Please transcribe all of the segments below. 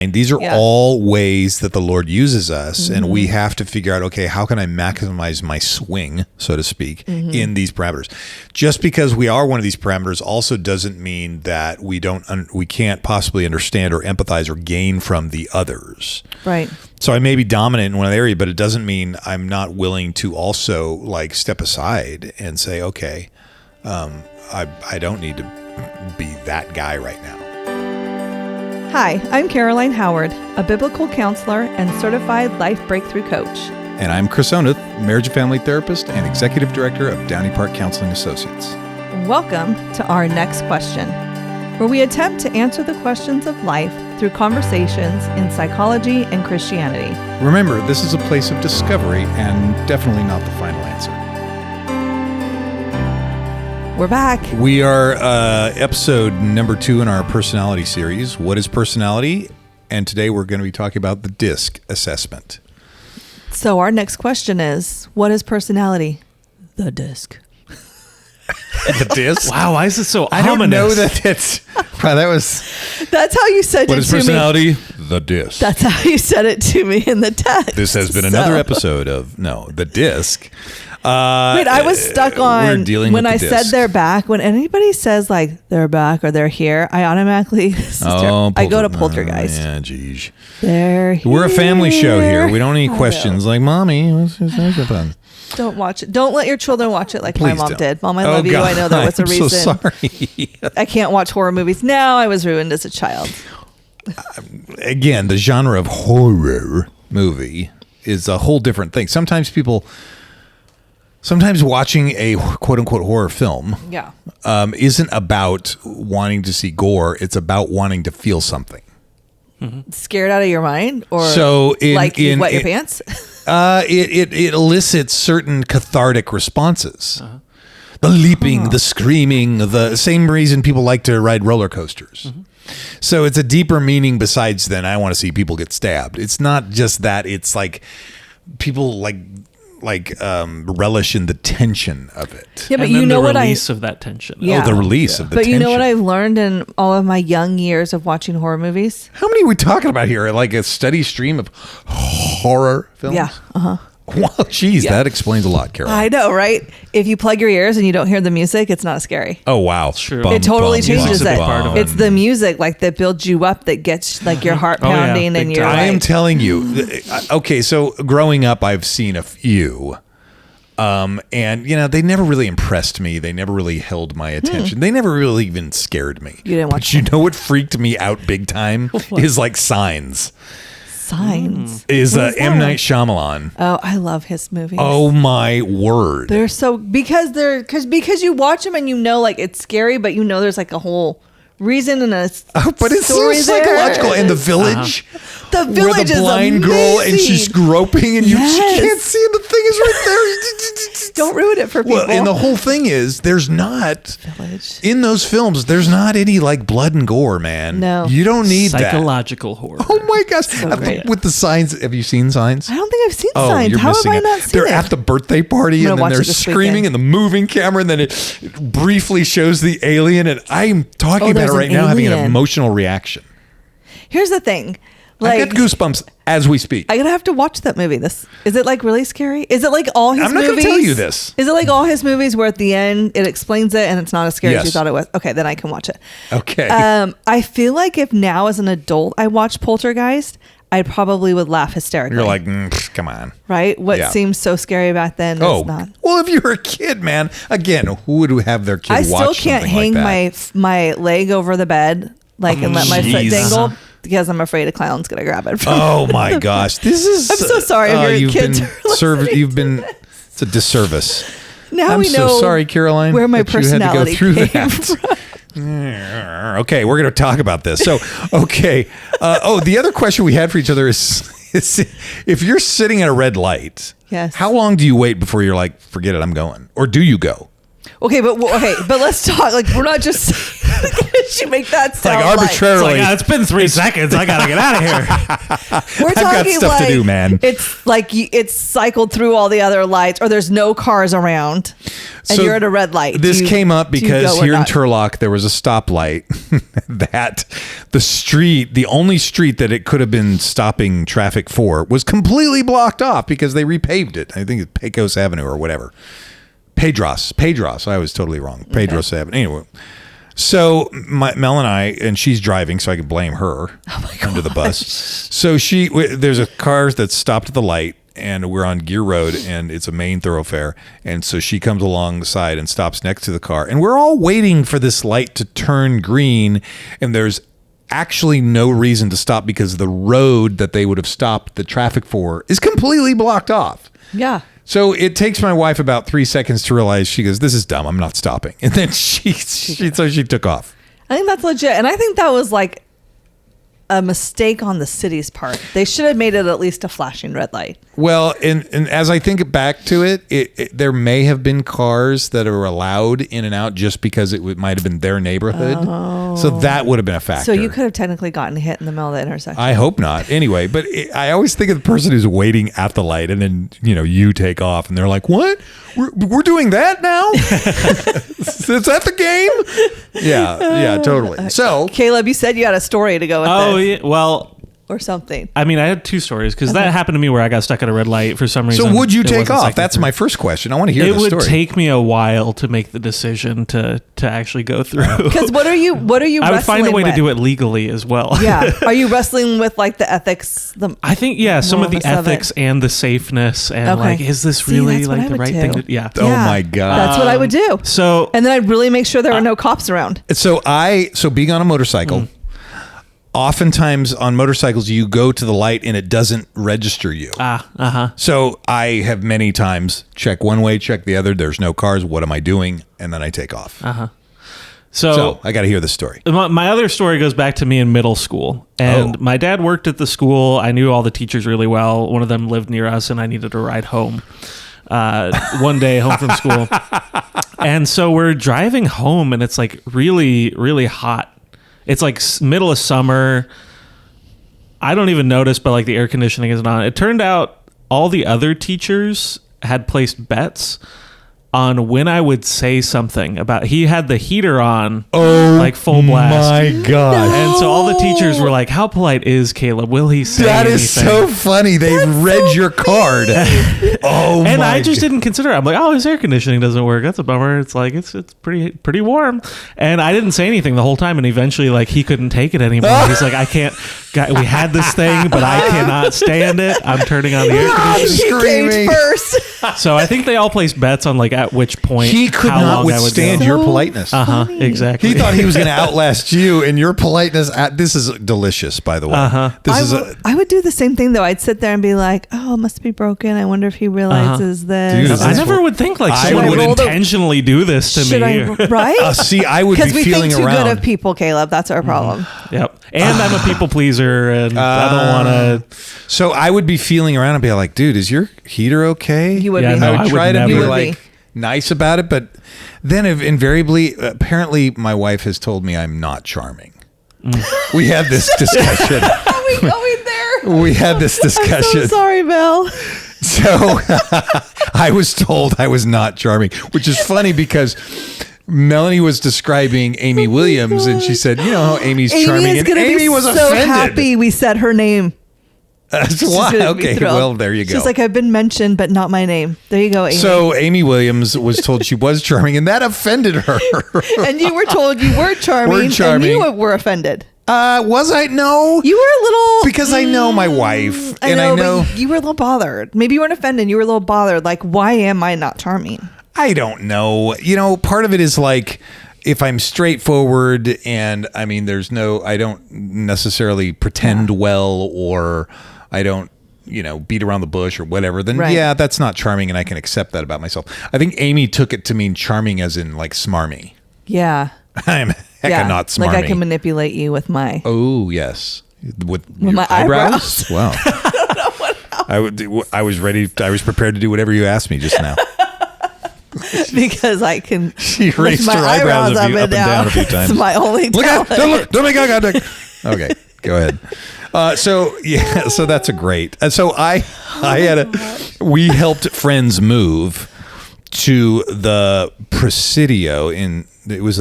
And these are all ways that the Lord uses us, and we have to figure out, okay, how can I maximize my swing, so to speak, in these parameters? Just because we are one of these parameters also doesn't mean that we can't possibly understand or empathize or gain from the others. Right. So I may be dominant in one area, but it doesn't mean I'm not willing to also like step aside and say, okay, I don't need to be that guy right now. Hi, I'm Caroline Howard, a biblical counselor and certified life breakthrough coach. And I'm Chris Oneth, marriage and family therapist and executive director of Downey Park Counseling Associates. Welcome to Our Next Question, where we attempt to answer the questions of life through conversations in psychology and Christianity. Remember, this is a place of discovery and definitely not the final answer. We're back. We are episode number 2 in our personality series. What is personality? And today we're going to be talking about the DiSC assessment. So our next question is, what is personality? The DiSC. The DiSC? Wow, why is it so I don't ominous? know that it's... Wow, that was... That's how you said it to me. What is personality? The DiSC. That's how you said it to me in the text. This has been another episode of, the DiSC. Wait, I was stuck on when I said DiSC. they're back. When anybody says like they're back or they're here, I automatically I go to Poltergeist. Yeah, geez. They're here. We're a family show here. We don't need questions like, Mommy, what's happening? Don't watch it. Don't let your children watch it like Please my mom don't. did. Mom, I love you. I know there was a reason. I'm so sorry. I can't watch horror movies now. I was ruined as a child. Again, the genre of horror movie is a whole different thing. Sometimes watching a quote-unquote horror film isn't about wanting to see gore. It's about wanting to feel something. Scared out of your mind? Or so you wet your pants? It elicits certain cathartic responses. The leaping, the screaming, the same reason people like to ride roller coasters. So it's a deeper meaning besides than I want to see people get stabbed. It's not just that. It's like people relish in the tension of it. Yeah, but and you then know the what release of that tension. Yeah. Oh, the release of the tension. But you know what I've learned in all of my young years of watching horror movies? How many are we talking about here? Like a steady stream of horror films? Yeah. Wow, geez, that explains a lot, Carol. I know, right? If you plug your ears and you don't hear the music, it's not scary. Oh, wow. True. It totally changes bum, it. bum. It's the music that builds you up, that gets like your heart pounding and you're I am like, telling you. Okay, so growing up, I've seen a few. And, they never really impressed me. They never really held my attention. They never really even scared me. You didn't watch But you know what freaked me out big time? Is like Signs. Signs. Is What M. that? Night Shyamalan. Oh, I love his movies. Oh, my word. They're so, because you watch them and you know like it's scary, but you know there's like a whole reason and a But it's so story psychological. there. And The Village. The Village where the is blind girl and amazing. she's groping and she can't see and the thing is right there. Don't ruin it for people. Well, and the whole thing is there's not Village. in those films. There's not any like blood and gore, man. No. You don't need Psychological horror. that. Oh my gosh! great. With the Signs, have you seen Signs? I don't think I've seen Oh, Signs. you're How have missing I it. not seen They're it? at the birthday party I'm and gonna then watch they're it this screaming weekend. and the moving camera and then it briefly shows the alien and I'm talking about there's it right an now, having an alien. emotional reaction. Here's the thing. I got goosebumps as we speak. I'm gonna have to watch that movie. Is it like really scary? Is it like all his I'm not movies? gonna tell you this. Is it like all his movies where at the end it explains it and it's not as scary as you Yes. thought it was? Okay, then I can watch it. Okay. I feel like if now as an adult I watch Poltergeist, I probably would laugh hysterically. You're like, come on. right? What Yeah. seems so scary back then is not. Well, if you were a kid, man, again, who would have their kid I watch still can't something hang like that? my leg over the bed and let my foot jeez. dangle because I'm afraid a clown's gonna grab it. From Oh my gosh, this is. I'm so sorry if your kids are listening You've been. It's a disservice. now I'm we know so sorry, Caroline, where my that you had to go personality through came that. from. Okay, we're going to talk about this. So, okay. The other question we had for each other is if you're sitting at a red light, Yes. how long do you wait before you're like, forget it, I'm going? Or do you go? Okay, but let's talk. Like, we're not just. Did you make that sound Like arbitrarily. It's like, it's been 3 seconds. I gotta get out of here. We're I've got talking stuff to do, man. It's like it's cycled through all the other lights, or there's no cars around, and So you're at a red light. This came up because go or here in not? Turlock there was a stoplight that the only street that it could have been stopping traffic for was completely blocked off because they repaved it. I think it's Pecos Avenue or whatever. Pedros. I was totally wrong. Pedros Avenue. Anyway. So Mel and she's driving, so I can blame her under the bus. So there's a car that's stopped at the light, and we're on Gear Road, and it's a main thoroughfare. And so she comes along the side and stops next to the car, and we're all waiting for this light to turn green, and there's actually no reason to stop because the road that they would have stopped the traffic for is completely blocked off. Yeah. So it takes my wife about 3 seconds to realize, she goes, this is dumb, I'm not stopping. And then she took off. I think that's legit. And I think that was like a mistake on the city's part. They should have made it at least a flashing red light. Well, and as I think back to it, there may have been cars that are allowed in and out just because it might have been their neighborhood. Oh. So that would have been a factor. So you could have technically gotten hit in the middle of the intersection. I hope not. Anyway, but I always think of the person who's waiting at the light, and then you take off, and they're like, "What? We're doing that now? Is that the game?" Yeah, totally. So Caleb, you said you had a story to go with this. Yeah, well, or something. I mean, I had 2 stories because that happened to me where I got stuck at a red light for some reason. So would you It take wasn't off? cycling That's through. my first question. I want to hear It the would story. take me a while to make the decision to actually go through. Because what are you I would find a way with? to do it legally as well. Yeah. Are you wrestling with like the ethics? I think, some of the Wellness of it. ethics and the safeness and Okay. like, is this See, really that's what like I the would right do. thing to yeah. Oh my God. That's what I would do. So And then I'd really make sure there were no cops around. So being on a motorcycle, oftentimes on motorcycles, you go to the light and it doesn't register you. So I have many times check one way, check the other. There's no cars. What am I doing? And then I take off. So I got to hear the story. My other story goes back to me in middle school. And my dad worked at the school. I knew all the teachers really well. One of them lived near us, and I needed a ride home one day home from school. And so we're driving home, and it's like really, really hot. It's like middle of summer. I don't even notice, but like the air conditioning isn't on. It turned out all the other teachers had placed bets on when I would say something about. He had the heater on, like full blast. My God. And so all the teachers were like, "How polite is Caleb? Will he say That anything?" is so funny. They read your card. Oh, And my I just God. didn't consider it. I'm like, "Oh, his air conditioning doesn't work. That's a bummer." It's like it's pretty warm. And I didn't say anything the whole time. And eventually, like, he couldn't take it anymore. He's like, "I can't. We had this thing, but I cannot stand it. I'm turning on the air conditioning." Screaming. First. So I think they all placed bets on like at which point He could how not long I would withstand go. your politeness. Exactly. He thought he was going to outlast you, and your politeness. This is delicious, by the way. This is I would do the same thing though. I'd sit there and be like, "Oh, it must be broken. I wonder if he realizes this." Dude, I that's never would think like I someone would roll the- intentionally do this to Should me. I? Right? see, I would be Because we feeling think too around. good of people, Caleb. That's our problem. Yep. And I'm a people pleaser, and I don't want to. So I would be feeling around and be like, "Dude, is your heater okay?" You would Yeah, be. no, I would I would try to never. be You would like nice about it, but then invariably, apparently, my wife has told me I'm not charming. We had this discussion. Are we going there? We had this I'm discussion. so sorry, Mel. So I was told I was not charming, which is funny because Melanie was describing Amy Williams, and she said, "You know how Amy's charming," Amy is and going to Amy be was so offended. happy we said her name. That's She's why. gonna be Okay, thrilled. well, there you go. She's like, "I've been mentioned, but not my name." There you go, Amy. So Amy Williams was told she was charming, and that offended her. And you were told you were charming, Were charming. and you were offended. Was I? No. You were a little Because I know my wife, and I know but you were a little bothered. Maybe you weren't offended. You were a little bothered. Like, why am I not charming? I don't know. Part of it is like, if I'm straightforward and I mean, I don't necessarily pretend well, or I don't, beat around the bush or whatever, then Right. yeah, that's not charming, and I can accept that about myself. I think Amy took it to mean charming as in like smarmy. Yeah. I'm hecka not smarmy. Like I can manipulate you with my. Oh, yes. With your my eyebrows. Wow. I was ready. I was prepared to do whatever you asked me just now. because I can. She raised her eyebrows up and down a few times. It's my only talent. Don't make eye contact. Okay, go ahead. So that's a great. So we helped friends move to the Presidio it was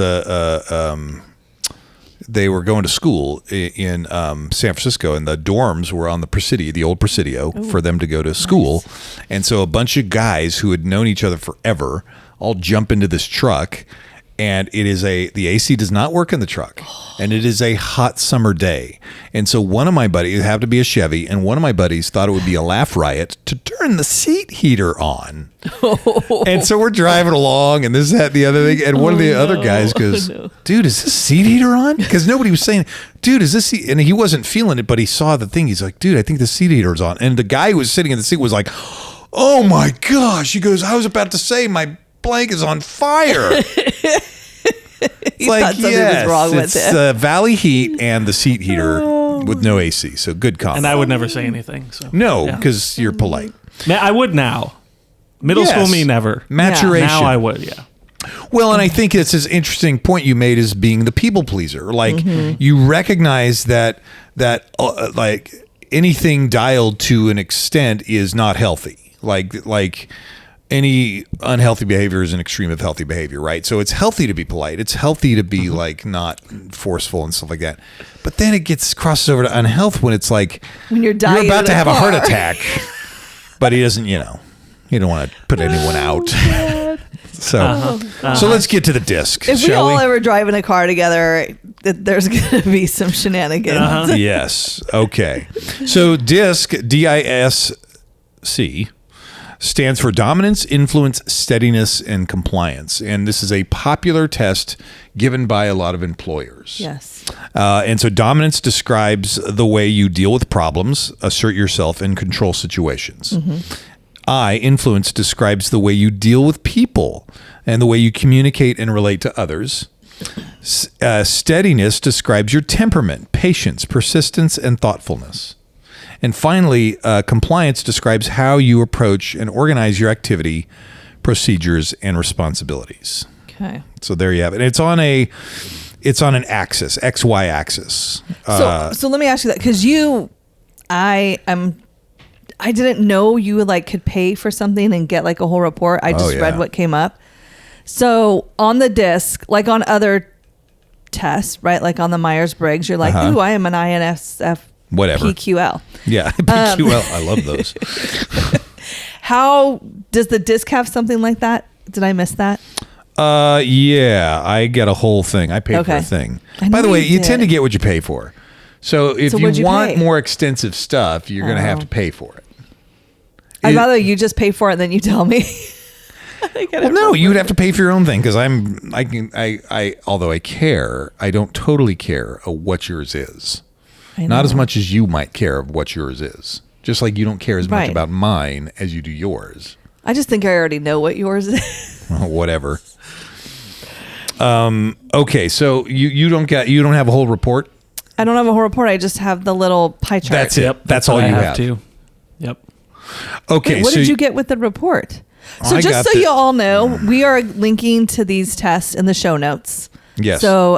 they were going to school in San Francisco, and the dorms were on the Presidio, the old Presidio, for them to go to school. Nice. And so a bunch of guys who had known each other forever all jump into this truck, and the AC does not work in the truck, and it is a hot summer day. And so one of my buddies, it happened to be a Chevy, and one of my buddies thought it would be a laugh riot to turn the seat heater on. And so we're driving along, and this, that, the other thing, and one of the other guys goes, dude, is this seat heater on? Because nobody was saying, dude, is this seat? And he wasn't feeling it, but he saw the thing. He's like, dude, I think the seat heater is on. And the guy who was sitting in the seat was like, oh my gosh. He goes, I was about to say my blank is on fire. It's like, yes, was wrong with it's the valley heat and the seat heater with no AC. So good comment. And I would never say anything. So no, because you're polite. I would now. Middle school me never. Maturation. Now I would, yeah. Well, and I think it's an interesting point you made is being the people pleaser. Like you recognize that like anything dialed to an extent is not healthy. Like any unhealthy behavior is an extreme of healthy behavior, right? So it's healthy to be polite. It's healthy to be like not forceful and stuff like that. But then it crosses over to unhealth when it's like when you're about to have a heart attack, but he doesn't, you don't want to put anyone out. So let's get to the disc. If we all ever drive in a car together, there's going to be some shenanigans. Yes. Okay. So DISC, DISC, stands for Dominance, Influence, Steadiness, and Compliance. And this is a popular test given by a lot of employers. Yes. And so dominance describes the way you deal with problems, assert yourself, and control situations. Influence describes the way you deal with people and the way you communicate and relate to others. Steadiness describes your temperament, patience, persistence, and thoughtfulness. And finally, compliance describes how you approach and organize your activity, procedures, and responsibilities. Okay. So there you have it. It's on an axis, XY axis. So let me ask you that, because I didn't know you could pay for something and get a whole report. I just read what came up. So on the DISC, like on other tests, right? Like on the Myers-Briggs, you're like, ooh, I am an INFJ. Whatever. PQL. Yeah, PQL. I love those. How does the DISC have something like that? Did I miss that? Yeah, I get a whole thing. I paid for a thing. By the way, you tend to get what you pay for. So if you want more extensive stuff, you're going to have to pay for it. I'd rather you just pay for it than you tell me. Well, no, you'd have to pay for your own thing because although I care, I don't totally care what yours is. Not as much as you might care of what yours is. Just like you don't care as much about mine as you do yours. I just think I already know what yours is. Whatever. Okay, so you don't have a whole report? I don't have a whole report. I just have the little pie chart. That's it. Yep, that's all you have. Too. Yep. Okay. Wait, what did you get with the report? So just so you all know, we are linking to these tests in the show notes. Yes. So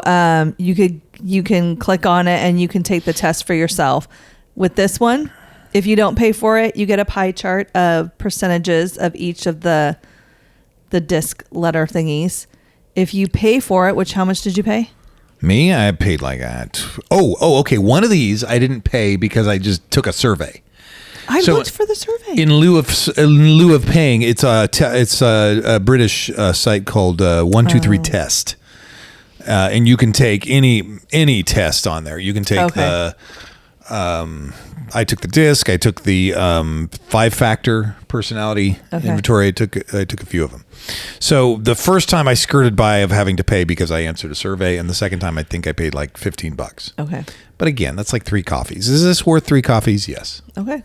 you can click on it and you can take the test for yourself. With this one, if you don't pay for it, you get a pie chart of percentages of each of the DISC letter thingies. If you pay for it, how much did you pay? Me? I paid like that. Okay. One of these I didn't pay because I just took a survey. I looked for the survey. In lieu of paying, it's a British site called 123 Test. And you can take any test on there. You can take the I took the DISC. I took the 5-factor personality inventory. I took a few of them. So the first time I skirted by of having to pay because I answered a survey, and the second time I think I paid like $15. Okay. But again, that's like 3 coffees. Is this worth 3 coffees? Yes. Okay.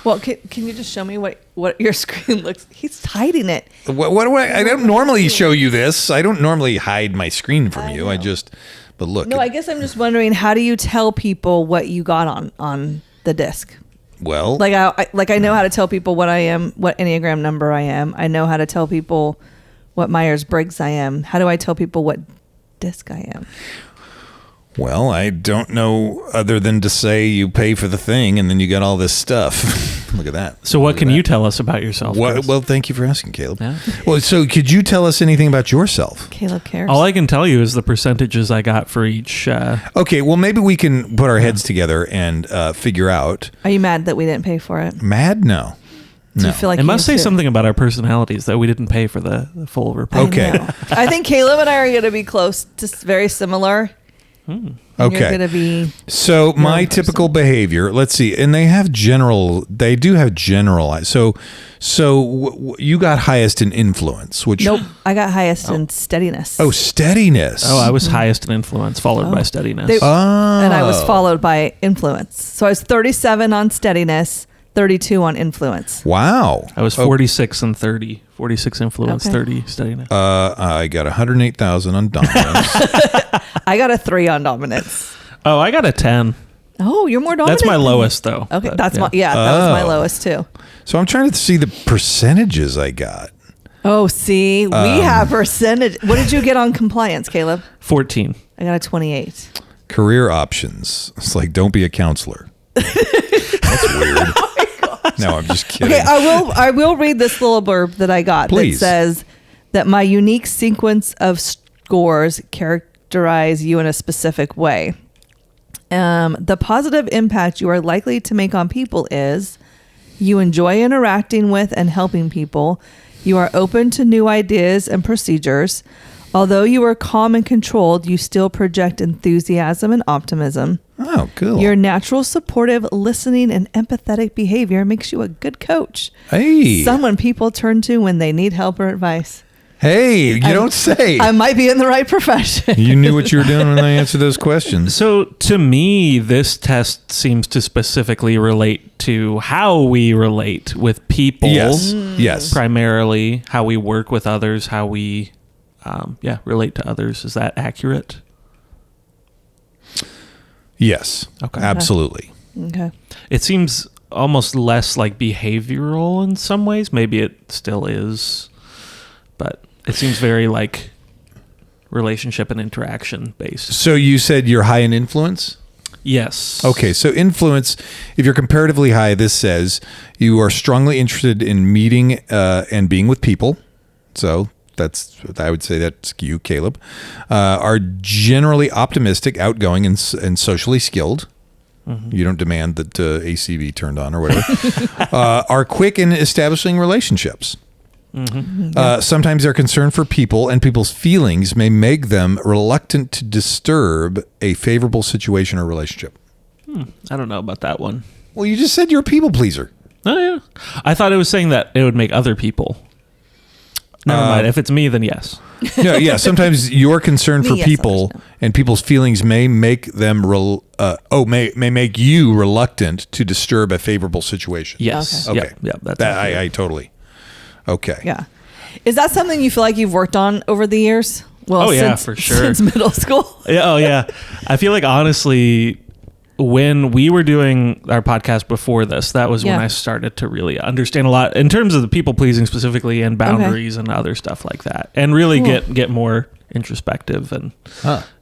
Well, can you just show me what your screen looks? He's hiding it. What do I don't normally show you this. I don't normally hide my screen from you. But look. No, I guess I'm just wondering, how do you tell people what you got on the DISC? Well, I know how to tell people what I am, what Enneagram number I am. I know how to tell people what Myers-Briggs I am? How do I tell people what DiSC I am? Well, I don't know other than to say you pay for the thing and then you got all this stuff. Look at that. So what can you tell us about yourself? Well, thank you for asking, Caleb. Yeah. Well, so could you tell us anything about yourself? Caleb cares. All I can tell you is the percentages I got for each. Okay, well, maybe we can put our heads together and figure out. Are you mad that we didn't pay for it? Mad? No. Do you feel like it you must need say to- something about our personalities that we didn't pay for the full report. Okay. I know. I think Caleb and I are going to be close to very similar. And Okay. You're going to be. So my person. typical behavior, let's see, and they do have generalized. So you got highest in influence, which Nope. I got highest in steadiness. Oh, steadiness. Oh, I was highest in influence, followed by steadiness. And I was followed by influence. So I was 37 on steadiness, 32 on influence. Wow. I was 46 and 30. 46 influence, Okay. 30 steadiness. I got 108,000 on dominance. I got a 3 on dominance. Oh, I got a 10. Oh, you're more dominant. That's my than me. lowest, though. Okay, But, that was Oh. my lowest too. So I'm trying to see the percentages I got. Oh, see, we have percentage. What did you get on compliance, Caleb? 14. I got a 28. Career options. It's like, don't be a counselor. That's weird. No, I'm just kidding. Okay, I will read this little blurb that I got. Please. That says that my unique sequence of scores characterize you in a specific way. The positive impact you are likely to make on people is you enjoy interacting with and helping people. You are open to new ideas and procedures. Although you are calm and controlled, you still project enthusiasm and optimism. Oh, cool. Your natural supportive listening and empathetic behavior makes you a good coach. Hey. Someone people turn to when they need help or advice. Hey, you don't say. I might be in the right profession. You knew what you were doing when I answered those questions. So to me, this test seems to specifically relate to how we relate with people. Yes. Yes. Primarily how we work with others, how we relate to others. Is that accurate? Yes. Okay. Absolutely. Okay. It seems almost less like behavioral in some ways. Maybe it still is, but it seems very like relationship and interaction based. So you said you're high in influence? Yes. Okay, so influence, if you're comparatively high, this says you are strongly interested in meeting and being with people. So I would say that's you, Caleb. Are generally optimistic, outgoing, and socially skilled. Mm-hmm. You don't demand that AC be turned on or whatever. Are quick in establishing relationships. Mm-hmm. Sometimes they're concerned for people, and people's feelings may make them reluctant to disturb a favorable situation or relationship. I don't know about that one. Well, you just said you're a people pleaser. Oh, yeah. I thought it was saying that it would make other people. Never mind. If it's me, then yes. No, yeah. Sometimes your concern for Yes, people and people's feelings may make them may make you reluctant to disturb a favorable situation. Yes. Okay. Yeah. That's That accurate. I totally. Okay. Yeah. Is that something you feel like you've worked on over the years? Well, Oh, yeah, for sure. Since middle school. Yeah, oh yeah. I feel like honestly, when we were doing our podcast before this, that was when Yeah. I started to really understand a lot in terms of the people pleasing specifically and boundaries and other stuff like that, and really Cool. get more introspective and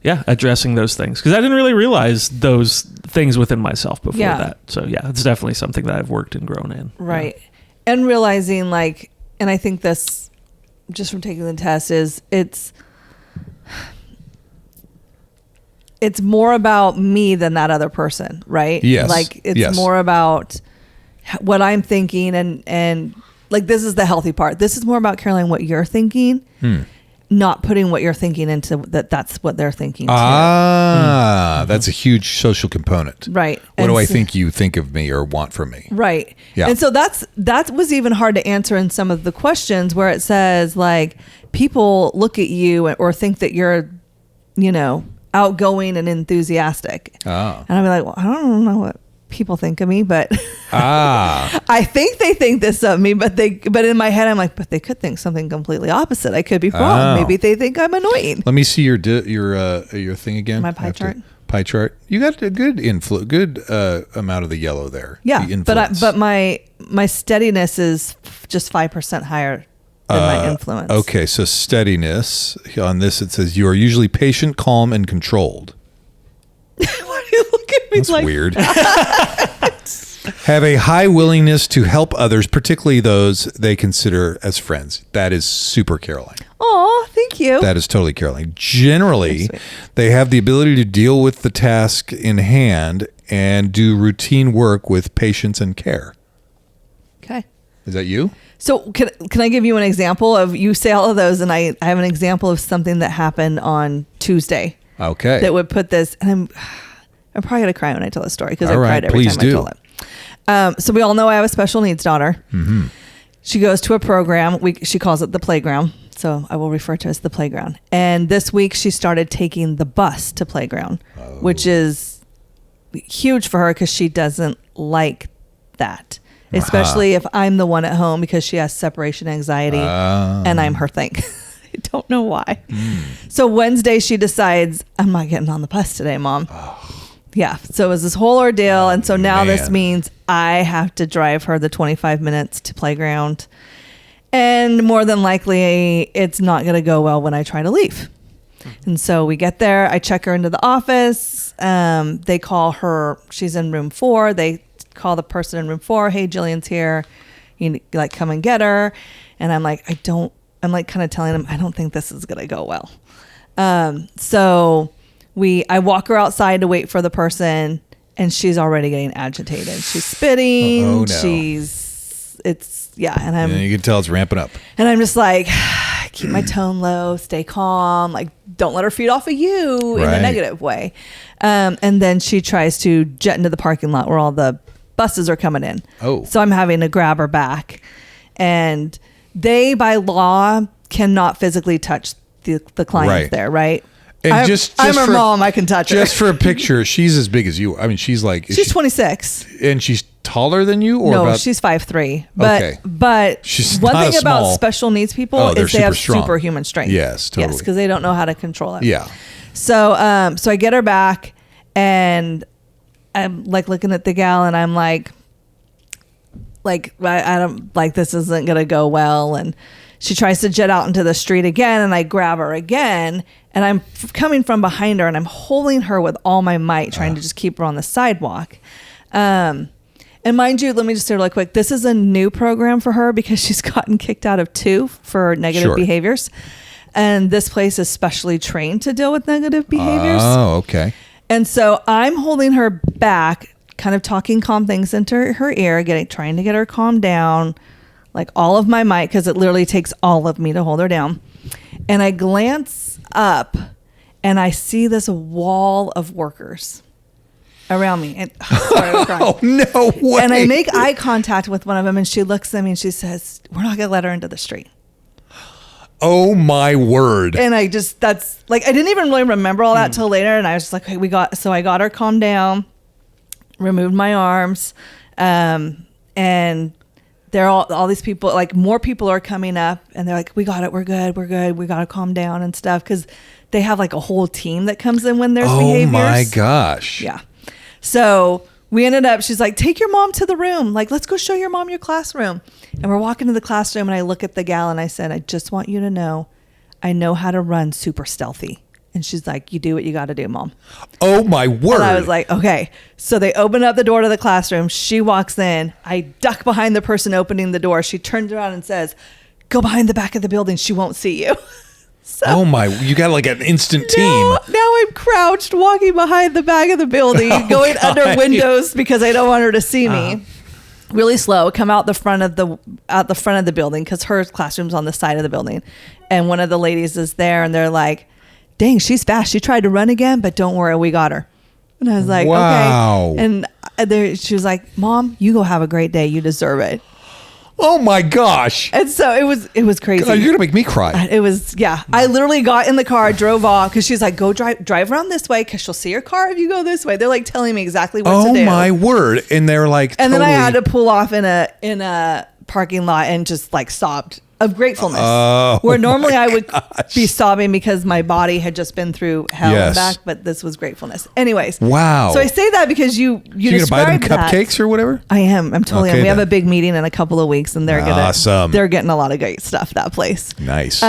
addressing those things, because I didn't really realize those things within myself before that. So yeah, it's definitely something that I've worked and grown in. Right. And realizing and I think this just from taking the test is it's more about me than that other person, right? Yes. Like it's Yes. more about what I'm thinking and like this is the healthy part. This is more about, Caroline, what you're thinking, not putting what you're thinking into that's what they're thinking too. That's a huge social component. Right. What And do I so- think you think of me or want from me? Right. Yeah. And so that was even hard to answer in some of the questions where it says like people look at you or think that you're, outgoing and enthusiastic. Oh. And I'd be like, well, I don't know what people think of me, but Ah. I think they think this of me, but in my head I'm like, but they could think something completely opposite. I could be wrong. Oh. Maybe they think I'm annoying. Let me see your thing again. My pie chart. Pie chart. You got a good amount of the yellow there. Yeah. The influence. But my steadiness is just 5% higher been my influence. Okay, so steadiness. On this, it says you are usually patient, calm, and controlled. Why do you look at me That's like weird. Have a high willingness to help others, particularly those they consider as friends. That is super Caroline. Oh, thank you. That is totally Caroline. Generally, they have the ability to deal with the task in hand and do routine work with patience and care. Okay. Is that you? So can I give you an example of, you say all of those, and I have an example of something that happened on Tuesday. Okay. That would put this, and I'm probably going to cry when I tell this story because I cried every please time do. I tell it. So we all know I have a special needs daughter. Mm-hmm. She goes to a program. She calls it the playground. So I will refer to it as the playground. And this week she started taking the bus to playground, which is huge for her because she doesn't like that. Especially if I'm the one at home, because she has separation anxiety and I'm her thing. I don't know why. So Wednesday she decides, I'm not getting on the bus today, Mom. Yeah. So it was this whole ordeal. And so now this means I have to drive her the 25 minutes to playground. And more than likely, it's not going to go well when I try to leave. And so we get there. I check her into the office. They call her. She's in room 4. They call the person in room 4. Hey, Jillian's here. You like come and get her. And I'm like, I'm like kind of telling them, I don't think this is going to go well. So I walk her outside to wait for the person, and she's already getting agitated. She's spitting. Oh, no. And you can tell it's ramping up. And I'm just like, keep my tone low, stay calm. Like, don't let her feed off of you in a negative way. And then she tries to jet into the parking lot where all the buses are coming in. Oh. So I'm having to grab her back. And they, by law, cannot physically touch the clients there, right? And I'm her mom. I can touch her. Just for a picture, she's as big as you. I mean, she's 26. And she's taller than you? Or no, she's 5'3". But she's one thing small. about special needs people is they have superhuman strength. Yes, totally. Yes, because they don't know how to control it. Yeah. So so I get her back, and I'm like looking at the gal, and I'm like I don't like, this isn't gonna go well. And she tries to jet out into the street again, and I grab her again, and I'm coming from behind her, and I'm holding her with all my might, trying to just keep her on the sidewalk. And mind you, let me just say really quick, this is a new program for her because she's gotten kicked out of 2 for negative behaviors. And this place is specially trained to deal with negative behaviors. Oh, okay. And so I'm holding her back, kind of talking calm things into her ear, trying to get her calmed down, like all of my might, because it literally takes all of me to hold her down. And I glance up, and I see this wall of workers around me. And sorry, I'm crying. Oh, no way. And I make eye contact with one of them, and she looks at me and she says, "We're not going to let her into the street." Oh my word. And I didn't even really remember all that till later. And I was just like, hey, I got her calmed down, removed my arms. And they're all these people, like more people are coming up, and they're like, we got it. We're good. We got to calm down and stuff. Cause they have like a whole team that comes in when there's behaviors. Oh my gosh. Yeah. So we ended up, she's like, take your mom to the room. Like, let's go show your mom your classroom. And we're walking to the classroom, and I look at the gal, and I said, I just want you to know, I know how to run super stealthy. And she's like, you do what you got to do, Mom. Oh my word. And I was like, okay. So they open up the door to the classroom. She walks in. I duck behind the person opening the door. She turns around and says, go behind the back of the building. She won't see you. So you got like an instant team. Now I'm crouched walking behind the back of the building, going under windows because I don't want her to see me. Really slow, come out the front of the building because her classroom's on the side of the building. And one of the ladies is there, and they're like, dang, she's fast. She tried to run again, but don't worry, we got her. And I was like, wow. Okay. And she was like, Mom, you go have a great day. You deserve it. Oh my gosh. And so it was crazy. God, you're gonna make me cry. It was, yeah. I literally got in the car, drove off, because she's like, go drive around this way because she'll see your car if you go this way. They're like telling me exactly what to do. Oh my word. And they're like, and then I had to pull off in a parking lot and just like sobbed. of gratefulness. Where normally I would be sobbing because my body had just been through hell and back, but this was gratefulness. Anyways. Wow. So I say that because you gonna buy them cupcakes or whatever? I am. I'm totally. We have a big meeting in a couple of weeks, and they're getting a lot of great stuff. That place. Nice.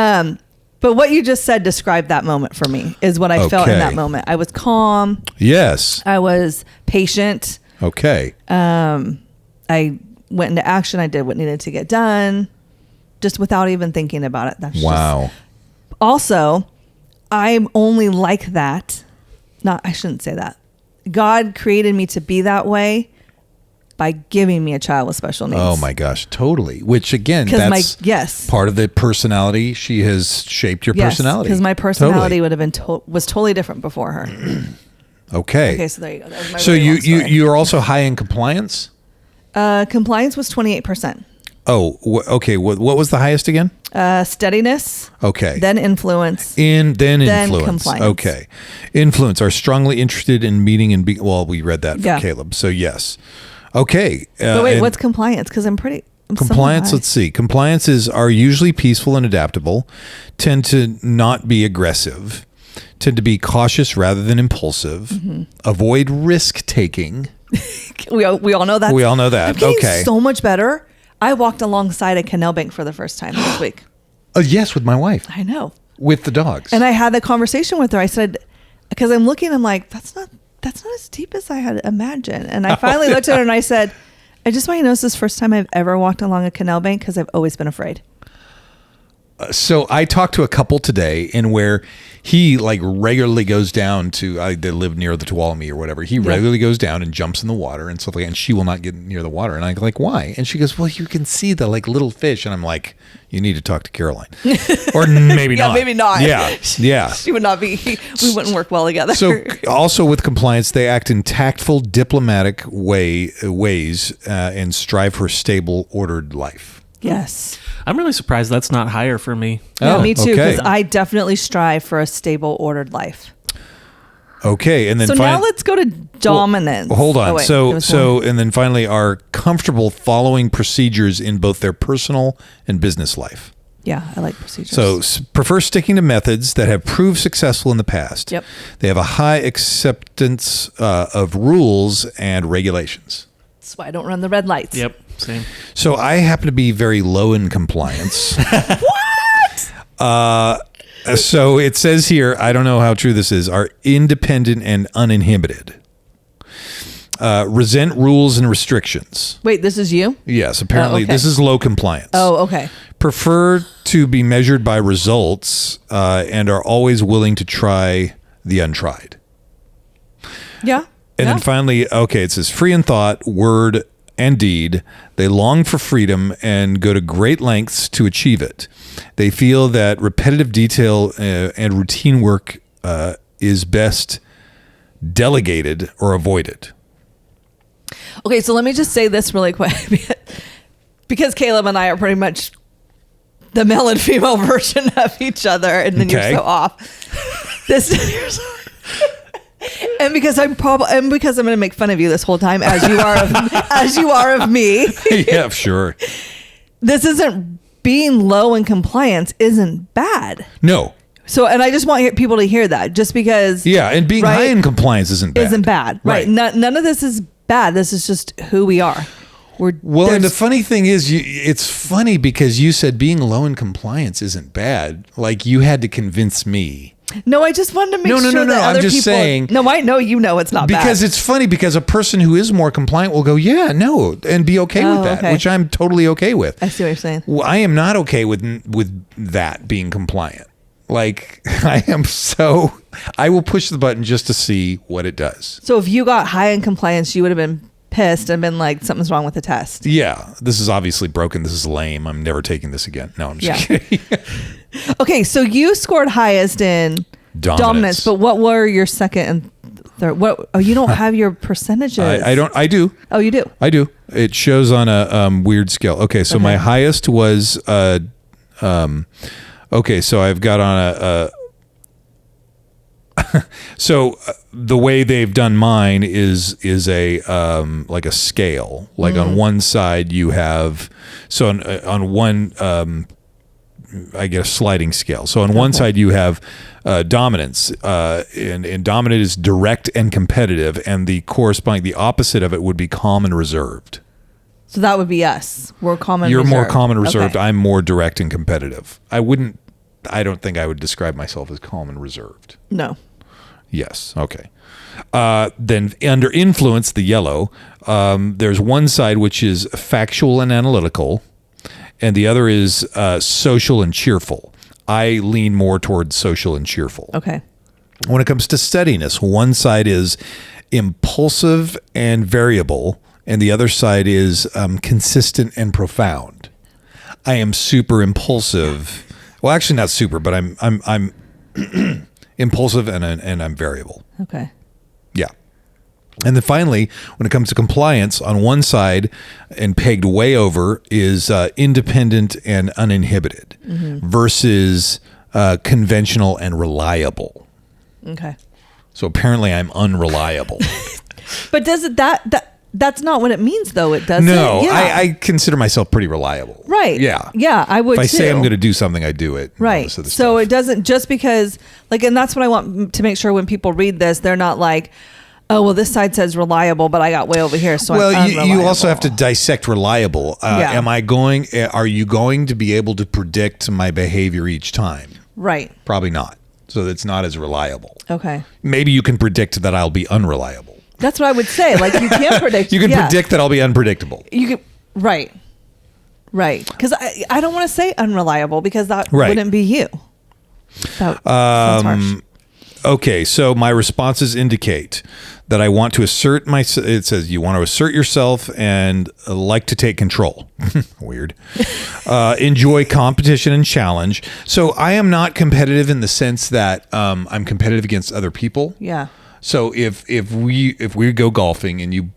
But what you just said described that moment for me. Is what I felt in that moment. I was calm. Yes. I was patient. Okay. I went into action. I did what needed to get done, just without even thinking about it. That's wow. Also, I'm only like that. I shouldn't say that. God created me to be that way by giving me a child with special needs. Oh my gosh, totally. Which again, that's part of the personality. She has shaped your personality. Because my personality would have been was totally different before her. Okay. Okay, so there you go. That was my so you are also high in compliance? Compliance was 28%. Oh, okay. What was the highest again? Steadiness. Okay. Then influence. Then influence. Compliance. Okay. Influence are strongly interested in meeting and being. Well, we read that from Caleb. So yes. Okay. But wait, what's compliance? Because I'm compliance. Let's see. Compliances are usually peaceful and adaptable. Tend to not be aggressive. Tend to be cautious rather than impulsive. Mm-hmm. Avoid risk taking. we all know that. We all know that. I'm getting so much better. I walked alongside a canal bank for the first time this week. Yes, with my wife. I know. With the dogs. And I had the conversation with her. I said, because I'm looking, I'm like, that's not as deep as I had imagined. And I finally looked at her and I said, I just want you to know this is the first time I've ever walked along a canal bank because I've always been afraid. So I talked to a couple today in where he like regularly goes down to, they live near the Tuolumne or whatever. He regularly goes down and jumps in the water and stuff like that. And she will not get near the water. And I'm like, why? And she goes, well, you can see the like little fish. And I'm like, you need to talk to Caroline. Or maybe not. Maybe not. Yeah. Yeah. She would not be, we wouldn't work well together. So also with compliance, they act in tactful, diplomatic ways and strive for a stable, ordered life. Yes. I'm really surprised that's not higher for me. Yeah, me too, because I definitely strive for a stable, ordered life. Okay, and then now let's go to dominance. Well, hold on. And then finally, are comfortable following procedures in both their personal and business life. Yeah, I like procedures. So prefer sticking to methods that have proved successful in the past. Yep. They have a high acceptance of rules and regulations. That's why I don't run the red lights. Yep. Same. So I happen to be very low in compliance. What? So it says here, I don't know how true this is, are independent and uninhibited. Resent rules and restrictions. Wait, this is you? Yes, apparently this is low compliance. Oh, okay. Prefer to be measured by results and are always willing to try the untried. Yeah. And then finally, it says free in thought, word, and deed. They long for freedom and go to great lengths to achieve it. They feel that repetitive detail and routine work is best delegated or avoided. Okay, so let me just say this really quick. Because Caleb and I are pretty much the male and female version of each other, and then you're so off. And because I'm going to make fun of you this whole time, as you are of me. Yeah, sure. This isn't being low in compliance isn't bad. No. So, and I just want people to hear that, just because. Yeah, and being high in compliance isn't bad. Right. None of this is bad. This is just who we are. And the funny thing is, it's funny because you said being low in compliance isn't bad. Like you had to convince me. No, I just wanted to make sure that other people. I'm just saying. No, I know it's not bad. Because it's funny because a person who is more compliant will go, yeah, no, and be okay with that, which I'm totally okay with. I see what you're saying. Well, I am not okay with that being compliant. Like I will push the button just to see what it does. So if you got high in compliance, you would have been pissed and been like, something's wrong with the test. Yeah, this is obviously broken. This is lame. I'm never taking this again. No, I'm just kidding. Okay, so you scored highest in dominance, but what were your second and third? What? Oh, you don't have your percentages. I don't. I do. Oh, you do. I do. It shows on a weird scale. Okay, so my highest was okay, so I've got on so the way they've done mine is a like a scale. Like on one side you have on one I get a sliding scale. So on one side you have dominance, and dominant is direct and competitive, and the opposite of it would be calm and reserved. So that would be us. We're calm and You're reserved. more calm and reserved. Okay. I'm more direct and competitive. I don't think I would describe myself as calm and reserved. No. Yes. Okay. Then under influence, the yellow, there's one side which is factual and analytical, and the other is social and cheerful. I lean more towards social and cheerful. Okay. When it comes to steadiness, one side is impulsive and variable, and the other side is consistent and profound. I am super impulsive. Well, actually, not super, but I'm impulsive and I'm variable. Okay. Yeah. And then finally, when it comes to compliance, on one side and pegged way over is independent and uninhibited versus conventional and reliable. Okay. So apparently I'm unreliable. But does it that's not what it means though, it doesn't? No, Yeah. I consider myself pretty reliable. Right. Yeah. Yeah, I would If I too. say I'm going to do something, I do it. Right. So it doesn't just because and that's what I want to make sure when people read this, they're not like, oh, well, this side says reliable, but I got way over here. So I'm unreliable. you also have to dissect reliable. Yeah. Are you going to be able to predict my behavior each time? Right. Probably not. So it's not as reliable. Okay. Maybe you can predict that I'll be unreliable. That's what I would say. Like you can't predict. You can predict that I'll be unpredictable. You can. Right. Because I don't want to say unreliable because that wouldn't be you. That sounds harsh. Okay, so my responses indicate that I want to assert it says you want to assert yourself and like to take control. Weird. Enjoy competition and challenge. So I am not competitive in the sense that I'm competitive against other people. Yeah. So if we go golfing and you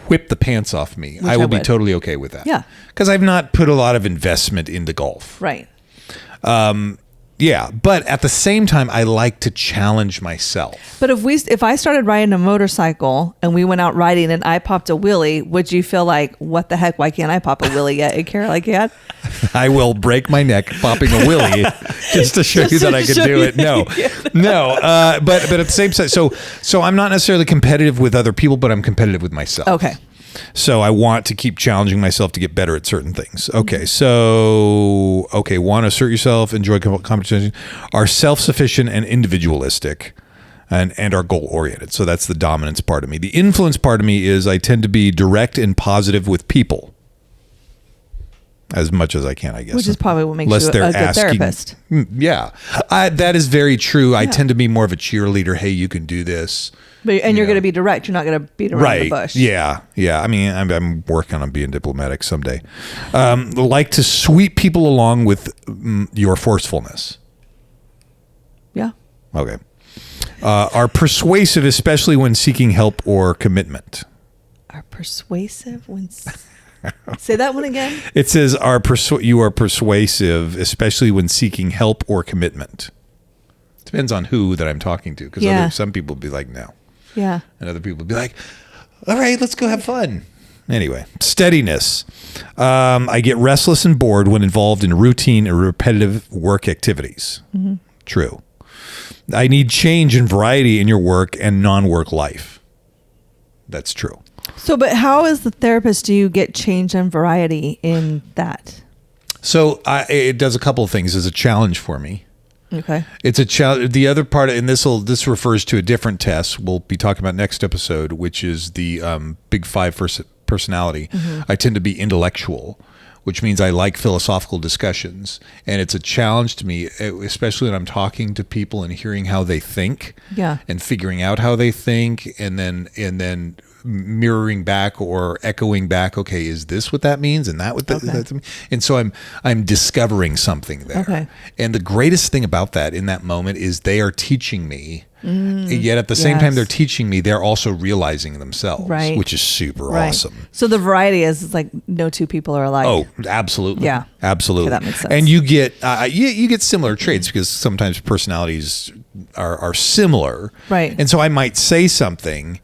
whip the pants off me, I will be totally okay with that. Yeah. Because I've not put a lot of investment into golf. Right. Yeah, but at the same time, I like to challenge myself. But if I started riding a motorcycle and we went out riding and I popped a wheelie, would you feel like, what the heck? Why can't I pop a wheelie yet? And Kara, like, yeah. I will break my neck popping a wheelie just to show you that I can do it. No. But at the same time, so I'm not necessarily competitive with other people, but I'm competitive with myself. Okay. So I want to keep challenging myself to get better at certain things. Okay, so want to assert yourself, enjoy competition, are self-sufficient and individualistic, and are goal-oriented. So that's the dominance part of me. The influence part of me is I tend to be direct and positive with people as much as I can, I guess. Which is probably what makes you a good therapist. Yeah, that is very true. I tend to be more of a cheerleader. Hey, you can do this. And you're going to be direct. You're not going to beat around the bush. Yeah. I mean, I'm working on being diplomatic someday. Like to sweep people along with your forcefulness. Yeah. Okay. Are persuasive, especially when seeking help or commitment. Are persuasive when... Say that one again. It says you are persuasive, especially when seeking help or commitment. Depends on who that I'm talking to, because some people will be like, no. Yeah. And other people will be like, all right, let's go have fun. Anyway, steadiness. I get restless and bored when involved in routine and repetitive work activities. Mm-hmm. True. I need change and variety in your work and non-work life. That's true. So, but how as the therapist do you get change and variety in that? So it does a couple of things as a challenge for me. Okay. It's a challenge. The other part, and this refers to a different test we'll be talking about next episode, which is the Big Five personality. Mm-hmm. I tend to be intellectual, which means I like philosophical discussions, and it's a challenge to me, especially when I'm talking to people and hearing how they think, and figuring out how they think, and then mirroring back or echoing back. Okay, is this what that means? And that what that means? And so I'm discovering something there. Okay. And the greatest thing about that in that moment is they are teaching me. Yet at the same time they're teaching me, they're also realizing themselves, which is super awesome. So the variety is like no two people are alike. Oh, absolutely. Yeah, absolutely. Okay, that makes sense. And you get you get similar traits because sometimes personalities are similar, right? And so I might say something,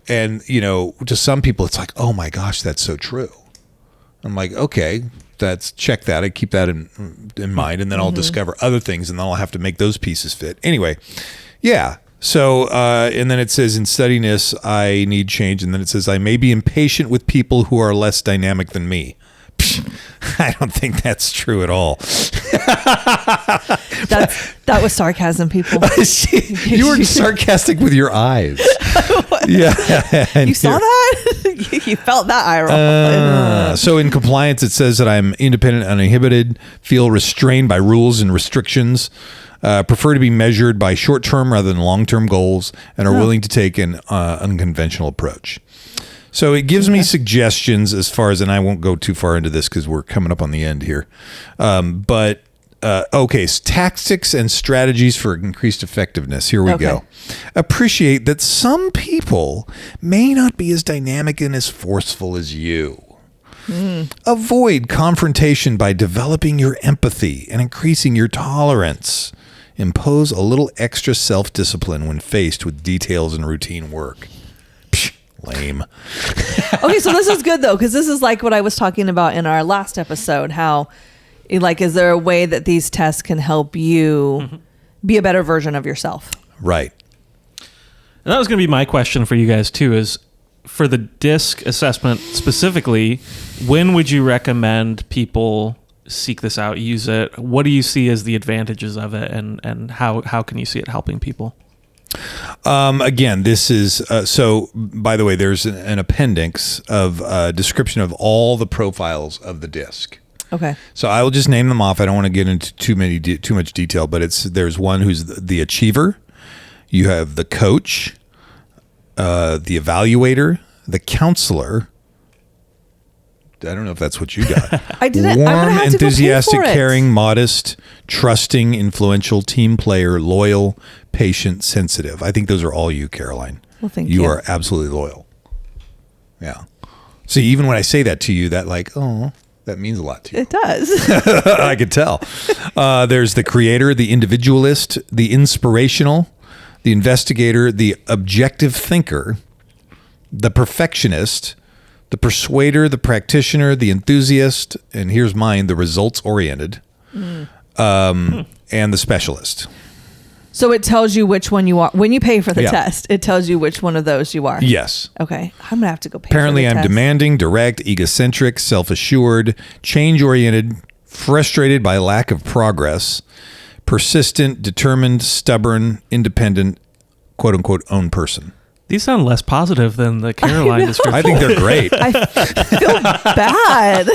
and to some people it's like, oh my gosh, that's so true. I'm like, okay, check that. I keep that in mind, and then I'll discover other things, and then I'll have to make those pieces fit. Anyway, yeah. So, and then it says, in studying this, I need change. And then it says, I may be impatient with people who are less dynamic than me. I don't think that's true at all. That was sarcasm, people. You were sarcastic with your eyes. Yeah. You saw that? You felt that eye roll. So in compliance, it says that I'm independent, uninhibited, feel restrained by rules and restrictions, prefer to be measured by short-term rather than long-term goals, and are willing to take an unconventional approach. So it gives me suggestions as far as, and I won't go too far into this because we're coming up on the end here. So tactics and strategies for increased effectiveness. Here we go. Appreciate that some people may not be as dynamic and as forceful as you. Avoid confrontation by developing your empathy and increasing your tolerance. Impose a little extra self-discipline when faced with details and routine work. Lame. Okay, so this is good though, because this is like what I was talking about in our last episode. How, like, is there a way that these tests can help you be a better version of yourself? Right. And that was going to be my question for you guys too. Is for the DiSC assessment specifically, when would you recommend people seek this out, use it? What do you see as the advantages of it, and how can you see it helping people? Again, this is, so by the way, there's an appendix of description of all the profiles of the DiSC. Okay. So I will just name them off. I don't want to get into too much detail, but there's one who's the achiever. You have the coach, the evaluator, the counselor. I don't know if that's what you got. I didn't. Warm, enthusiastic, caring, modest, trusting, influential, team player, loyal, patient, sensitive. I think those are all you, Caroline. Well, thank you. You are absolutely loyal. Yeah. See, even when I say that to you, that that means a lot to you. It does. I could tell. There's the creator, the individualist, the inspirational, the investigator, the objective thinker, the perfectionist, the persuader, the practitioner, the enthusiast, and here's mine, the results-oriented, and the specialist. So it tells you which one you are. When you pay for the test, it tells you which one of those you are. Yes. Okay. I'm going to have to go pay Apparently, for the I'm test. demanding, direct, egocentric, self-assured, change-oriented, frustrated by lack of progress, persistent, determined, stubborn, independent, quote-unquote, own person. These sound less positive than the Caroline description. I think they're great. I feel bad.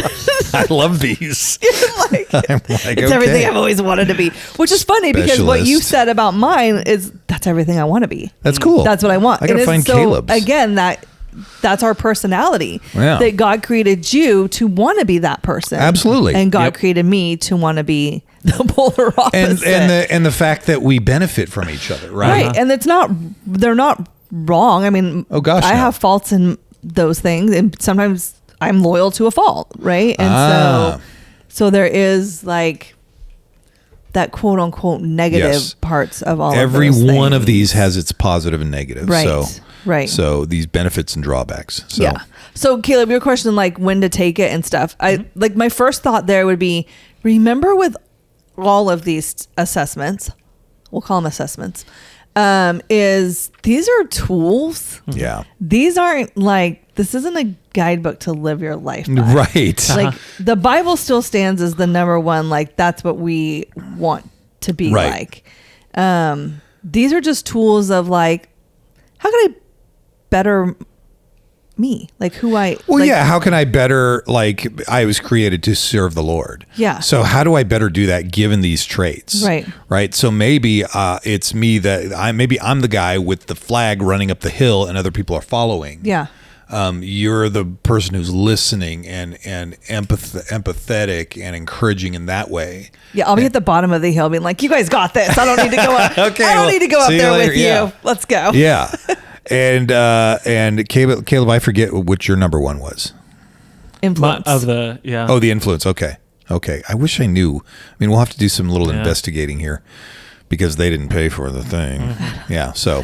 I love these. It's everything I've always wanted to be, which is funny because what you said about mine is that's everything I want to be. That's cool. That's what I want. I got to find Caleb's. Again, that's our personality. Yeah. That God created you to want to be that person. Absolutely. And God created me to want to be the polar opposite. And the fact that we benefit from each other, right? Right. And they're not wrong. I mean, I have faults in those things, and sometimes I'm loyal to a fault, right? And so there is like that quote unquote negative parts of all every of those things. one of these has its positive and negative. Right. So these benefits and drawbacks. So. Yeah. So Caleb, your question, like when to take it and stuff. I like my first thought there would be, remember with all of these assessments, we'll call them assessments, is these are tools. Yeah. These aren't like, this isn't a guidebook to live your life by. Right. Like the Bible still stands as the number one, like that's what we want to be like. These are just tools of like, how can I better me, like who I how can I better, like I was created to serve the Lord, so how do I better do that given these traits, right? So maybe it's me that I'm the guy with the flag running up the hill and other people are following. You're the person who's listening and empathetic and encouraging in that way. I'll be at the bottom of the hill being like, you guys got this, I don't need to go up. I don't need to go up there with you. Let's go. And Caleb, I forget what your number one was. Influence. The influence. Okay. I wish I knew. I mean, we'll have to do some little investigating here because they didn't pay for the thing. So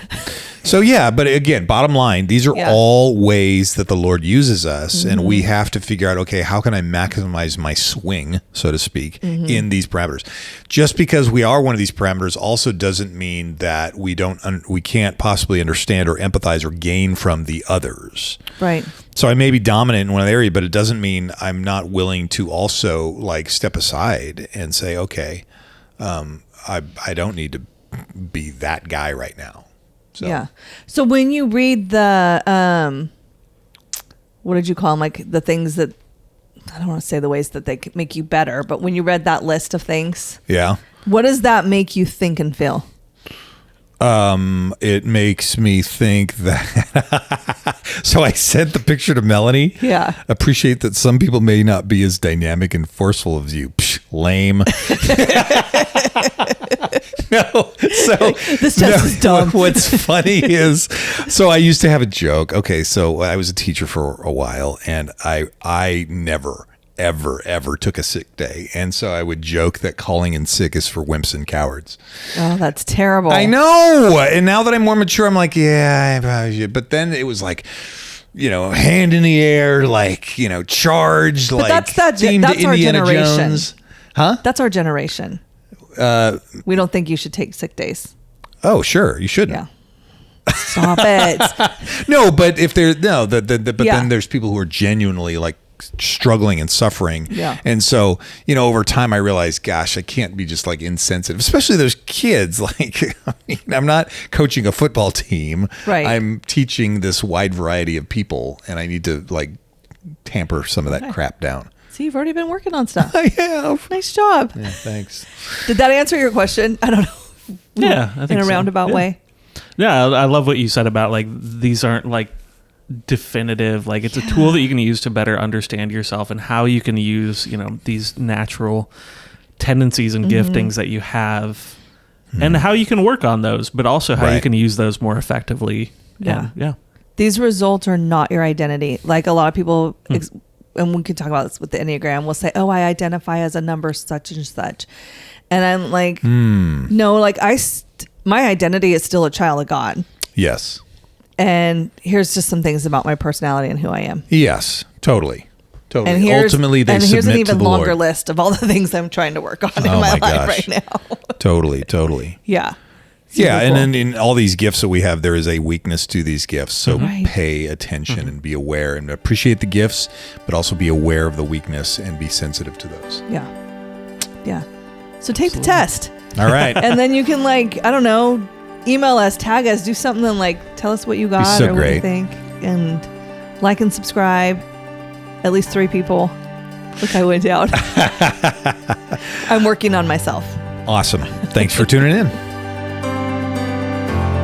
So yeah, but again, bottom line, these are all ways that the Lord uses us, and we have to figure out, okay, how can I maximize my swing, so to speak, in these parameters? Just because we are one of these parameters also doesn't mean that we can't possibly understand or empathize or gain from the others. Right. So I may be dominant in one area, but it doesn't mean I'm not willing to also like step aside and say, okay, I don't need to be that guy right now. So. Yeah. So when you read the, what did you call them? Like the things that, I don't want to say the ways that they make you better, but when you read that list of things, what does that make you think and feel? It makes me think that, so I sent the picture to Melanie. Yeah. Appreciate that some people may not be as dynamic and forceful as you. Psh, lame. No. So this test is dumb. What's funny is, so I used to have a joke. Okay. So I was a teacher for a while, and I never, ever took a sick day. And so I would joke that calling in sick is for wimps and cowards. Oh, that's terrible. I know. And now that I'm more mature, I'm like, yeah, I probably should. But then it was like, hand in the air, like, charged, but like that's our Indiana generation. Jones. Huh? That's our generation. We don't think you should take sick days. Oh, sure. You shouldn't. Yeah. Stop it. No, but if there's then there's people who are genuinely like struggling and suffering. Yeah. And so, over time I realized, gosh, I can't be just like insensitive, especially those kids. Like, I'm not coaching a football team. Right. I'm teaching this wide variety of people, and I need to like tamper some of that crap down. See, you've already been working on stuff. I have. Nice job. Yeah, thanks. Did that answer your question? I don't know. Yeah, I think in a so. roundabout way. Yeah, I love what you said about like these aren't like definitive. Like it's a tool that you can use to better understand yourself and how you can use these natural tendencies and giftings that you have, and how you can work on those, but also how you can use those more effectively. Yeah. Yeah. These results are not your identity. Like a lot of people. And we can talk about this with the Enneagram, we'll say, oh, I identify as a number such and such. And I'm like, no, like my identity is still a child of God. Yes. And here's just some things about my personality and who I am. Yes, totally. And Ultimately, they submit here's an to even the longer Lord. list of all the things I'm trying to work on in my life right now. Totally. Yeah. Yeah, cool. and then in all these gifts that we have, there is a weakness to these gifts. So pay attention and be aware and appreciate the gifts, but also be aware of the weakness and be sensitive to those. Yeah. So take the test. All right. And then you can email us, tag us, do something and tell us what you got or what you think. And like and subscribe. At least 3 people. Look, I went down. I'm working on myself. Awesome. Thanks for tuning in.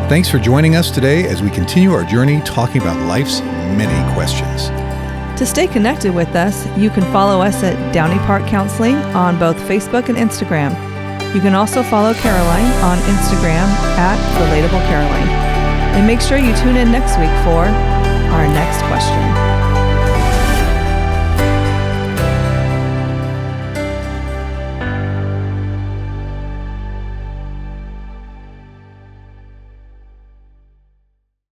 Thanks for joining us today as we continue our journey talking about life's many questions. To stay connected with us, you can follow us at Downey Park Counseling on both Facebook and Instagram. You can also follow Caroline on Instagram at Relatable Caroline. And make sure you tune in next week for our next question.